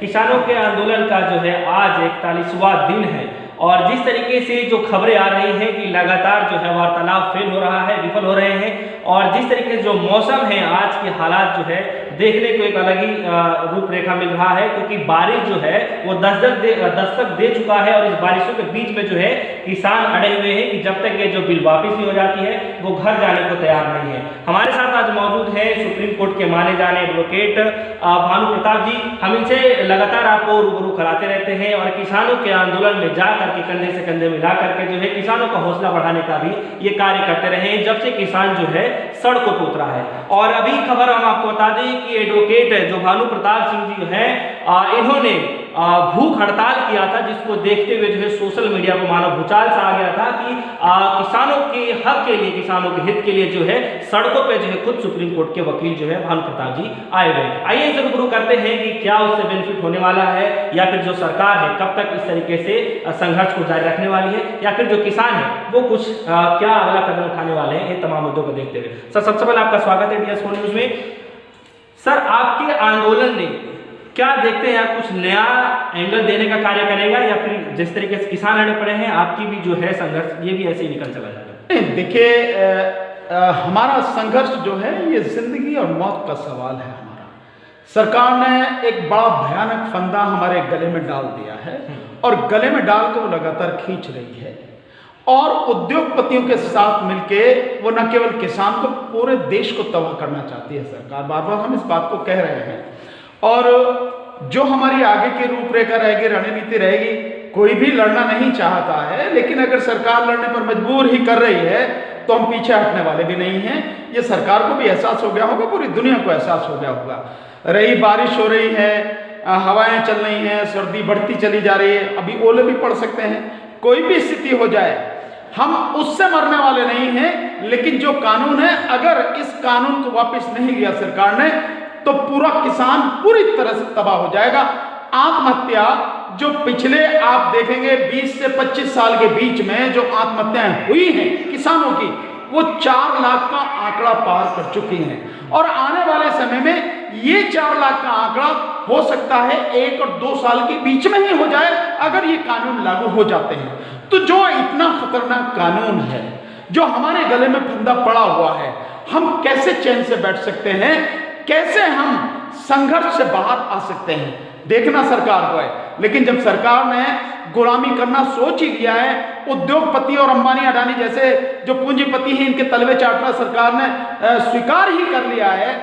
किसानों के आंदोलन का जो है आज 41वां दिन है और जिस तरीके से जो खबरें आ रही हैं कि लगातार जो है वार्तालाप फेल हो रहा है, विफल हो रहे हैं और जिस तरीके से जो मौसम है आज के हालात जो है देखने को एक अलग ही रूपरेखा मिल रहा है, क्योंकि बारिश जो है वो दस्तक दे चुका है और इस बारिशों के बीच में जो है किसान अड़े हुए हैं कि जब तक ये जो बिल वापस नहीं हो जाती है वो घर जाने को तैयार नहीं है। हमारे साथ आज मौजूद है सुप्रीम कोर्ट के माने जाने एडवोकेट भानु प्रताप जी। हम इनसे लगातार आपको रूबरू कराते रहते हैं और किसानों के आंदोलन में जा करके कंधे से कंधे मिला करके जो है किसानों का हौसला बढ़ाने का भी ये कार्य करते रहे हैं जब से किसान जो है सड़कों पर उतरा है। और अभी खबर हम आपको बता दें कि एडवोकेट जो भानु प्रताप सिंह जी हैं इन्होंने भूख हड़ताल किया था, जिसको देखते हुए जो है सोशल मीडिया पर मानो भूचाल सा आ गया था कि किसानों के हक के लिए, किसानों के हित के लिए जो है सड़कों पे जो है खुद सुप्रीम कोर्ट के वकील जो है भानु प्रताप जी आए हुए। आइए इसे रूबरू करते हैं कि क्या उससे बेनिफिट होने वाला है या फिर जो सरकार है कब तक इस तरीके से संघर्ष को जारी रखने वाली है या फिर जो किसान है वो कुछ क्या अगला कदम उठाने वाले हैं, ये तमाम मुद्दों को देखते हुए। सर, सबसे पहले आपका स्वागत है DS4 न्यूज में। सर, आपके आंदोलन ने क्या देखते हैं आप, कुछ नया एंगल देने का कार्य करेगा या फिर जिस तरीके से किसान अड़े पड़े हैं आपकी भी जो है संघर्ष ये भी ऐसे ही निकल चला जाएगा? देखिए, हमारा संघर्ष जो है ये जिंदगी और मौत का सवाल है। हमारा सरकार ने एक बड़ा भयानक फंदा हमारे गले में डाल दिया है और गले में डाल के वो लगातार खींच रही है और उद्योगपतियों के साथ मिलके वो न केवल किसान को, पूरे देश को तबाह करना चाहती है सरकार। बार बार हम इस बात को कह रहे हैं और जो हमारी आगे की रूपरेखा रहेगी, रणनीति रहेगी, कोई भी लड़ना नहीं चाहता है, लेकिन अगर सरकार लड़ने पर मजबूर ही कर रही है तो हम पीछे हटने वाले भी नहीं हैं। ये सरकार को भी एहसास हो गया होगा, पूरी दुनिया को एहसास हो गया होगा। रही बारिश हो रही है, हवाएं चल रही हैं, सर्दी बढ़ती चली जा रही है, अभी ओले भी पड़ सकते हैं, कोई भी स्थिति हो जाए हम उससे मरने वाले नहीं हैं। लेकिन जो कानून है, अगर इस कानून को वापस नहीं लिया सरकार ने तो पूरा किसान पूरी तरह से तबाह हो जाएगा। आत्महत्या जो पिछले आप देखेंगे 20 से 25 साल के बीच में जो आत्महत्याएं हुई हैं किसानों की, वो 4 लाख का आंकड़ा पार कर चुकी हैं और आने वाले समय में ये 4 लाख का आंकड़ा हो सकता है 1 और 2 साल के बीच में ही हो जाए अगर ये कानून लागू हो जाते हैं। तो जो इतना खतरनाक कानून है जो हमारे गले में फंदा पड़ा हुआ है, हम कैसे चैन से बैठ सकते हैं, कैसे हम संघर्ष से बाहर आ सकते हैं, देखना सरकार को है। लेकिन जब सरकार ने गुलामी करना सोच ही लिया है, उद्योगपति और अंबानी अडानी जैसे जो पूंजीपति हैं इनके तलवे चाटना सरकार ने स्वीकार ही कर लिया है,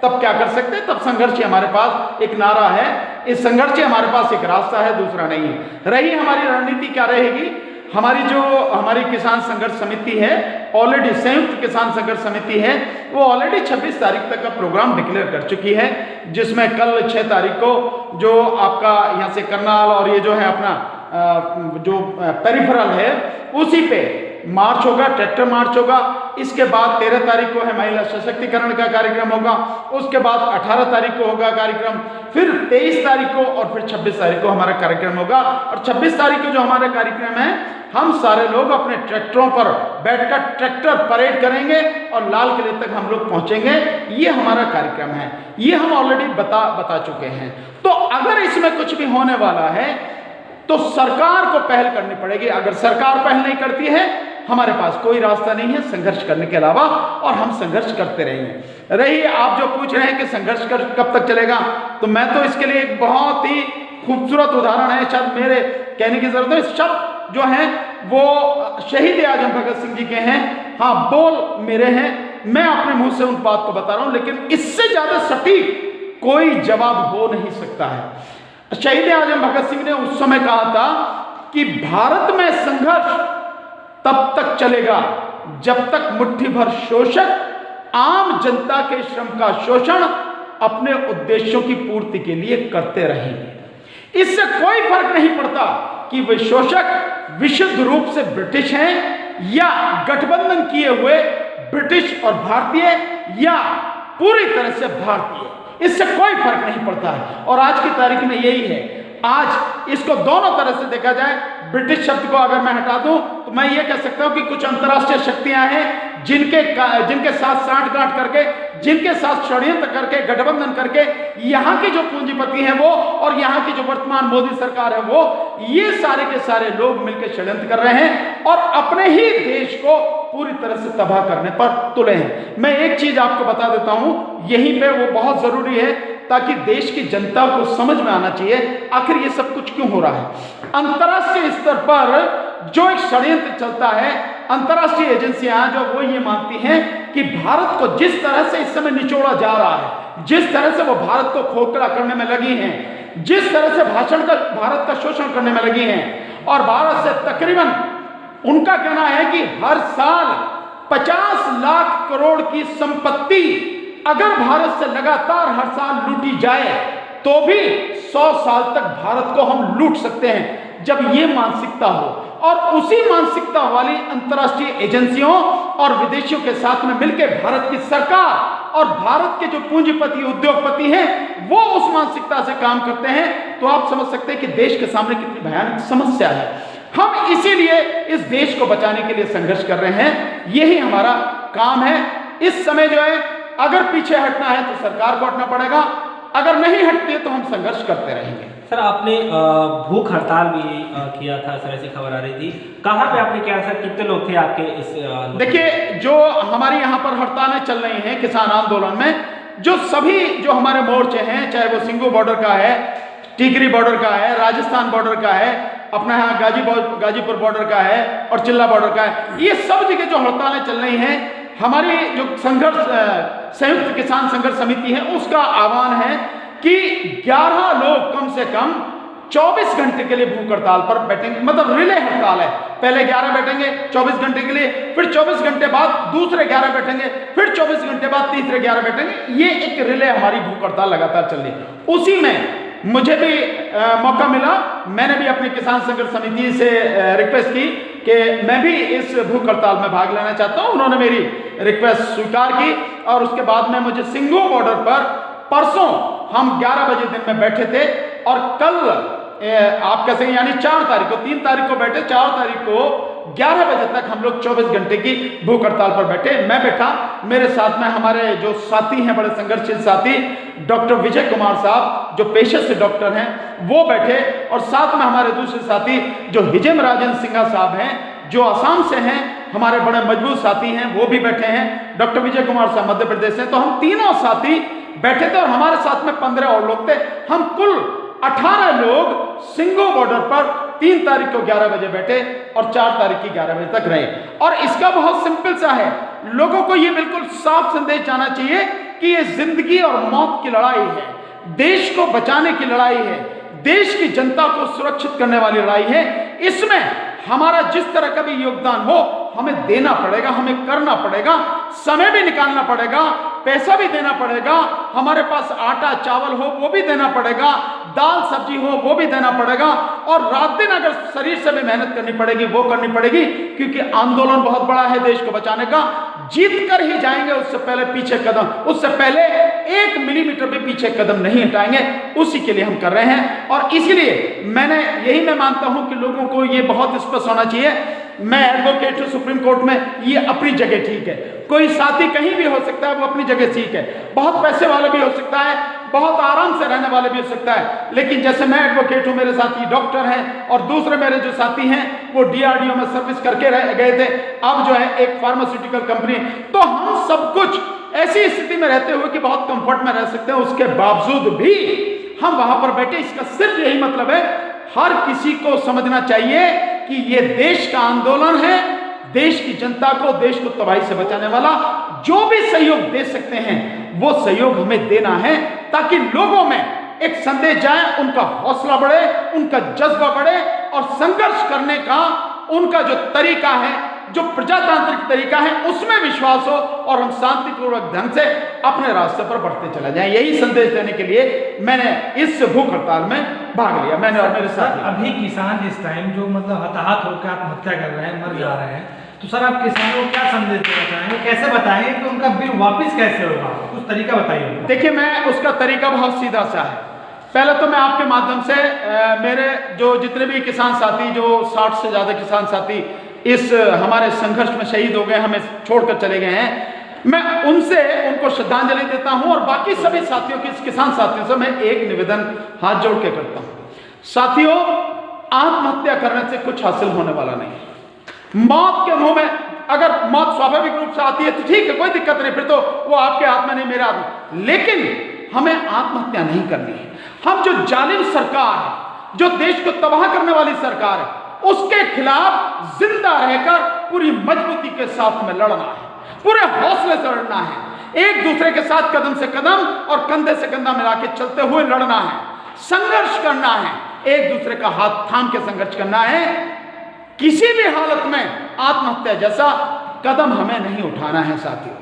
तब क्या कर सकते हैं? तब संघर्ष ही हमारे पास एक नारा है, इस संघर्ष से हमारे पास एक रास्ता है, दूसरा नहीं है। रही हमारी रणनीति क्या रहेगी, हमारी किसान संघर्ष समिति है, ऑलरेडी संयुक्त किसान संघर्ष समिति है, वो ऑलरेडी 26 तारीख तक का प्रोग्राम डिक्लेयर कर चुकी है, जिसमें कल 6 तारीख को जो आपका यहाँ से करनाल और ये जो है अपना जो पेरिफेरल है उसी पे मार्च होगा, ट्रैक्टर मार्च होगा। इसके बाद 13 तारीख को है महिला सशक्तिकरण का कार्यक्रम होगा, उसके बाद 18 तारीख को होगा कार्यक्रम, फिर 23 तारीख को और फिर 26 तारीख को हमारा कार्यक्रम होगा। और 26 तारीख को जो हमारा कार्यक्रम है, हम सारे लोग अपने ट्रैक्टरों पर बैठकर ट्रैक्टर परेड करेंगे और लाल किले तक हम लोग पहुंचेंगे। ये हमारा कार्यक्रम है, ये हम ऑलरेडी बता चुके हैं। तो अगर इसमें कुछ भी होने वाला है तो सरकार को पहल करनी पड़ेगी। अगर सरकार पहल नहीं करती है, हमारे पास कोई रास्ता नहीं है संघर्ष करने के अलावा, और हम संघर्ष करते रहेंगे। रही आप जो पूछ रहे हैं कि संघर्ष कब तक चलेगा, तो मैं तो इसके लिए एक बहुत ही खूबसूरत उदाहरण है, शायद मेरे कहने की जरूरत है, शब्द जो हैं वो शहीद आजम भगत सिंह जी के हैं, हाँ बोल मेरे हैं, मैं अपने मुंह से उन बात को बता रहा हूं, लेकिन इससे ज्यादा सटीक कोई जवाब हो नहीं सकता है। शहीद आजम भगत सिंह ने उस समय कहा था कि भारत में संघर्ष तब तक चलेगा जब तक मुट्ठी भर शोषक आम जनता के श्रम का शोषण अपने उद्देश्यों की पूर्ति के लिए करते रहेंगे। इससे कोई फर्क नहीं पड़ता कि वे शोषक विशुद्ध रूप से ब्रिटिश हैं या गठबंधन किए हुए ब्रिटिश और भारतीय या पूरी तरह से भारतीय, इससे कोई फर्क नहीं पड़ता है। और आज की तारीख में यही है, आज इसको दोनों तरह से देखा जाए, ब्रिटिश शब्द को अगर मैं हटा दूं तो तो मैं ये कह सकता हूं कि कुछ अंतर्राष्ट्रीय शक्तियां हैं जिनके साथ सांठगांठ करके, जिनके साथ षड्यंत्र करके, गठबंधन करके यहाँ के जो पूंजीपति हैं वो और यहाँ की जो वर्तमान मोदी सरकार है वो, ये सारे के सारे लोग मिलकर षड्यंत्र कर रहे हैं और अपने ही देश को पूरी तरह से तबाह करने पर तुले हैं। मैं एक चीज आपको बता देता हूं, यहीं पे वो बहुत जरूरी है ताकि देश की जनता को समझ में आना चाहिए आखिर ये सब कुछ क्यों हो रहा है। अंतर्राष्ट्रीय स्तर पर जो एक षड्यंत्र चलता है, अंतर्राष्ट्रीय एजेंसियां जो वो ये मानती हैं कि भारत को जिस तरह से इस समय निचोड़ा जा रहा है, जिस तरह से वो भारत को खोखला करने में लगी हैं, जिस तरह से भारत का शोषण करने में लगी हैं, और भारत से तकरीबन उनका कहना है कि हर साल 50 लाख करोड़ की संपत्ति अगर भारत से लगातार हर साल लूटी जाए तो भी 100 साल तक भारत को हम लूट सकते हैं। जब ये मानसिकता हो और उसी मानसिकता वाली अंतर्राष्ट्रीय एजेंसियों और विदेशियों के साथ में मिलकर भारत की सरकार और भारत के जो पूंजीपति उद्योगपति हैं वो उस मानसिकता से काम करते हैं, तो आप समझ सकते हैं कि देश के सामने कितनी भयानक समस्या है। हम इसीलिए इस देश को बचाने के लिए संघर्ष कर रहे हैं, यही हमारा काम है। इस समय जो है अगर पीछे हटना है तो सरकार को हटना पड़ेगा, अगर नहीं हटते तो हम संघर्ष करते रहेंगे। सर आपने भूख हड़ताल भी किया था, सर ऐसी खबर आ रही थी, कहाँ पे आपने किया सर, कितने लोग थे आपके इस? देखिए, जो हमारी यहाँ पर हड़तालें चल रही हैं किसान आंदोलन में, जो सभी जो हमारे मोर्चे हैं, चाहे वो सिंगू बॉर्डर का है, टिकरी बॉर्डर का है, राजस्थान बॉर्डर का है, अपना यहाँ गाजीपुर बॉर्डर का है और चिल्ला बॉर्डर का है, ये सब जगह जो हड़तालें चल रही हैं, हमारी जो संयुक्त किसान संघर्ष समिति है उसका आह्वान है कि 11 लोग कम से कम 24 घंटे के लिए भूख हड़ताल पर बैठेंगे। मतलब रिले हड़ताल है, पहले 11 बैठेंगे 24 घंटे के लिए, फिर 24 घंटे बाद दूसरे 11 बैठेंगे, फिर 24 घंटे बाद तीसरे 11 बैठेंगे। ये एक रिले हमारी भूख हड़ताल लगातार चल रही है। उसी में मुझे भी मौका मिला, मैंने भी अपनी किसान संघर्ष समिति से रिक्वेस्ट की कि मैं भी इस भूख हड़ताल में भाग लेना चाहता हूं। उन्होंने मेरी रिक्वेस्ट स्वीकार की और उसके बाद में मुझे सिंगू बॉर्डर पर परसों हम 11 बजे दिन में बैठे थे और कल आप कह सकें यानी 4 तारीख को, 3 तारीख को बैठे, 4 तारीख को 11 बजे तक हम लोग 24 घंटे की भूख हड़ताल पर बैठे। मैं बैठा, मेरे साथ में हमारे जो साथी हैं, बड़े संघर्षशील साथी, डॉक्टर विजय कुमार साहब जो पेशे से डॉक्टर हैं वो बैठे, और साथ में हमारे दूसरे साथी जो हिजेम राजन सिंघा साहब हैं जो असम से हैं, हमारे बड़े मजबूत साथी हैं, वो भी बैठे हैं। डॉक्टर विजय कुमार साहब मध्य प्रदेश से। तो हम तीनों साथी बैठे थे और हमारे साथ में 15 और लोग थे। हम कुल 18 लोग सिंगू बॉर्डर पर 3 तारीख को 11 बजे बैठे और 4 तारीख की 11 बजे तक रहे। और इसका बहुत सिंपल सा है, लोगों को ये बिल्कुल साफ संदेश जाना चाहिए कि ये जिंदगी और मौत की लड़ाई है, देश को बचाने की लड़ाई है, देश की जनता को सुरक्षित करने वाली लड़ाई है। इसमें हमारा जिस तरह का भी योगदान हो हमें देना पड़ेगा, हमें करना पड़ेगा, समय भी निकालना पड़ेगा, पैसा भी देना पड़ेगा, हमारे पास आटा चावल हो वो भी देना पड़ेगा, दाल सब्जी हो वो भी देना पड़ेगा, और रात दिन अगर शरीर से भी मेहनत करनी पड़ेगी वो करनी पड़ेगी, क्योंकि आंदोलन बहुत बड़ा है देश को बचाने का। जीत कर ही जाएंगे, उससे पहले पीछे कदम, उससे पहले 1 मिलीमीटर भी पीछे कदम नहीं हटाएंगे। उसी के लिए हम कर रहे हैं। और इसीलिए मैं मानता हूं कि लोगों को ये बहुत स्पष्ट होना चाहिए। मैं एडवोकेट हूं सुप्रीम कोर्ट में, ये अपनी जगह ठीक है, कोई साथी कहीं भी हो सकता है, वो अपनी जगह ठीक है, बहुत पैसे वाले भी हो सकता है, बहुत आराम से रहने वाले भी हो सकता है, लेकिन जैसे मैं एडवोकेट हूं, मेरे साथी डॉक्टर हैं और दूसरे मेरे जो साथी हैं वो DRDO में सर्विस करके गए थे, अब जो है एक फार्मास्यूटिकल कंपनी। तो हम सब कुछ ऐसी स्थिति में रहते हुए कि बहुत कंफर्ट में रह सकते हैं, उसके बावजूद भी हम वहां पर बैठे। इसका सिर्फ यही मतलब है, हर किसी को समझना चाहिए कि ये देश का आंदोलन है, देश की जनता को, देश को तबाही से बचाने वाला जो भी सहयोग दे सकते हैं वो सहयोग हमें देना है, ताकि लोगों में एक संदेश जाए, उनका हौसला बढ़े, उनका जज्बा बढ़े और संघर्ष करने का उनका जो तरीका है, जो प्रजातांत्रिक तरीका है, उसमें विश्वास हो और हम शांतिपूर्वक ढंग से अपने रास्ते पर बढ़ते चला जाएं। यही संदेश देने के लिए मैंने इस भूख हड़ताल में भाग लिया, मैंने और मेरे साथ। अभी किसान इस टाइम जो मतलब हताहत होकर आत्महत्या कर रहे हैं, मर जा रहे हैं, तो सर आप किसानों को क्या संदेश देना चाहेंगे, कैसे बताएंगे कि उनका बिल वापस कैसे होगा, कुछ तरीका बताइए। देखिए, मैं उसका तरीका बहुत सीधा सा है। पहले तो मैं आपके माध्यम से मेरे जो जितने भी किसान साथी, जो 60 से ज़्यादा किसान साथी इस हमारे संघर्ष में शहीद हो गए, हमें छोड़कर चले गए हैं, मैं उनको श्रद्धांजलि देता हूं। और बाकी सभी साथियों की, किसान साथियों से मैं एक निवेदन हाथ जोड़ के करता हूं। साथियों, आत्महत्या करने से कुछ हासिल होने वाला नहीं। मौत के मुंह में अगर मौत स्वाभाविक रूप से आती है तो ठीक है, कोई दिक्कत नहीं, फिर तो वो आपके हाथ में नहीं, मेरे हाथ में। लेकिन हमें आत्महत्या नहीं करनी है। हम जो जालिम सरकार है, जो देश को तबाह करने वाली सरकार है, उसके खिलाफ जिंदा रहकर पूरी मजबूती के साथ में लड़ना है, पूरे हौसले से लड़ना है, एक दूसरे के साथ कदम से कदम और कंधे से कंधा मिला के चलते हुए लड़ना है, संघर्ष करना है, एक दूसरे का हाथ थाम के संघर्ष करना है। किसी भी हालत में आत्महत्या जैसा कदम हमें नहीं उठाना है साथियों,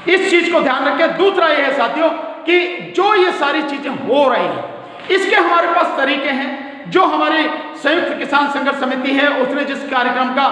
इस चीज को ध्यान रखें। दूसरा यह है साथियों कि जो ये सारी चीजें हो रही हैं, इसके हमारे पास तरीके हैं। जो हमारी संयुक्त किसान संघर्ष समिति है, उसने जिस कार्यक्रम का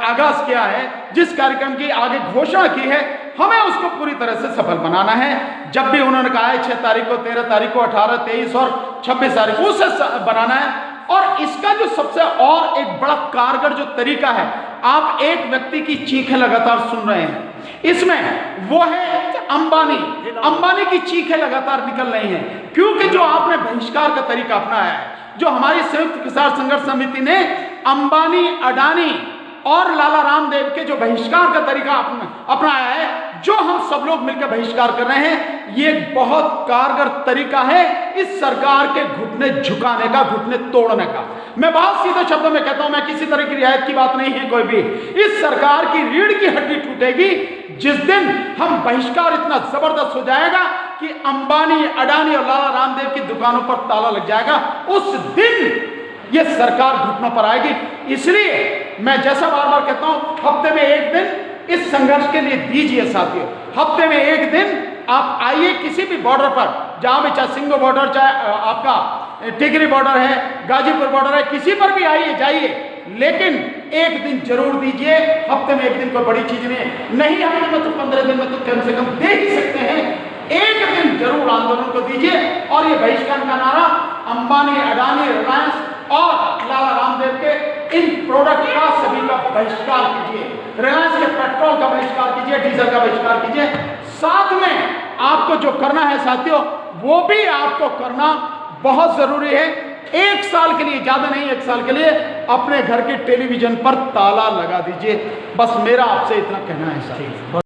आगाज किया है, जिस कार्यक्रम की आगे घोषणा की है, हमें उसको पूरी तरह से सफल बनाना है। जब भी उन्होंने कहा है 6 तारीख को, 13 तारीख को, 18, 23 और 26 तारीख को उसे बनाना है। और इसका जो सबसे और एक बड़ा कारगर जो तरीका है, आप एक व्यक्ति की चीखें लगातार सुन रहे हैं, इसमें वो है अंबानी की चीखें लगातार निकल रही हैं, क्योंकि जो आपने बहिष्कार का तरीका अपनाया है, जो हमारी संयुक्त किसान संघर्ष समिति ने अंबानी, अडानी और लाला रामदेव के जो बहिष्कार का तरीका अपनाया है, जो हम सब लोग मिलकर बहिष्कार कर रहे हैं, ये बहुत कारगर तरीका है इस सरकार के घुटने झुकाने का, घुटने तोड़ने का। मैं बहुत सीधे शब्दों में कहता हूं, मैं किसी तरह की रियायत की बात नहीं है कोई भी। इस सरकार की रीढ़ की हड्डी टूटेगी जिस दिन हम बहिष्कार इतना जबरदस्त हो जाएगा कि अंबानी, अडानी और लाला रामदेव की दुकानों पर ताला लग जाएगा। उस दिन ये सरकार घुटनों पर आएगी। इसलिए मैं जैसा बार बार कहता हूं, हफ्ते में एक दिन इस संघर्ष के लिए दीजिए साथियों। हफ्ते में एक दिन आप आइए किसी भी बॉर्डर पर, जहां भी, चाहे सिंगो बॉर्डर, चाहे आपका टिकरी बॉर्डर है, गाजीपुर बॉर्डर है, किसी पर भी आइए जाइए, लेकिन एक दिन जरूर दीजिए। हफ्ते में एक दिन कोई बड़ी चीज नहीं हफ्ते में तो 15 दिन में तो कम से कम दे ही सकते हैं। एक दिन जरूर आंदोलन को दीजिए। और ये बहिष्कार का नारा अंबानी, अडानी, रिलायंस और लाला रामदेव के इन प्रोडक्ट का सभी का बहिष्कार कीजिए। रिलायंस के पेट्रोल का बहिष्कार कीजिए, डीजल का बहिष्कार कीजिए। साथ में आपको जो करना है साथियों, वो भी आपको करना बहुत जरूरी है। 1 साल के लिए, ज्यादा नहीं, 1 साल के लिए अपने घर के टेलीविजन पर ताला लगा दीजिए। बस मेरा आपसे इतना कहना है साथियों।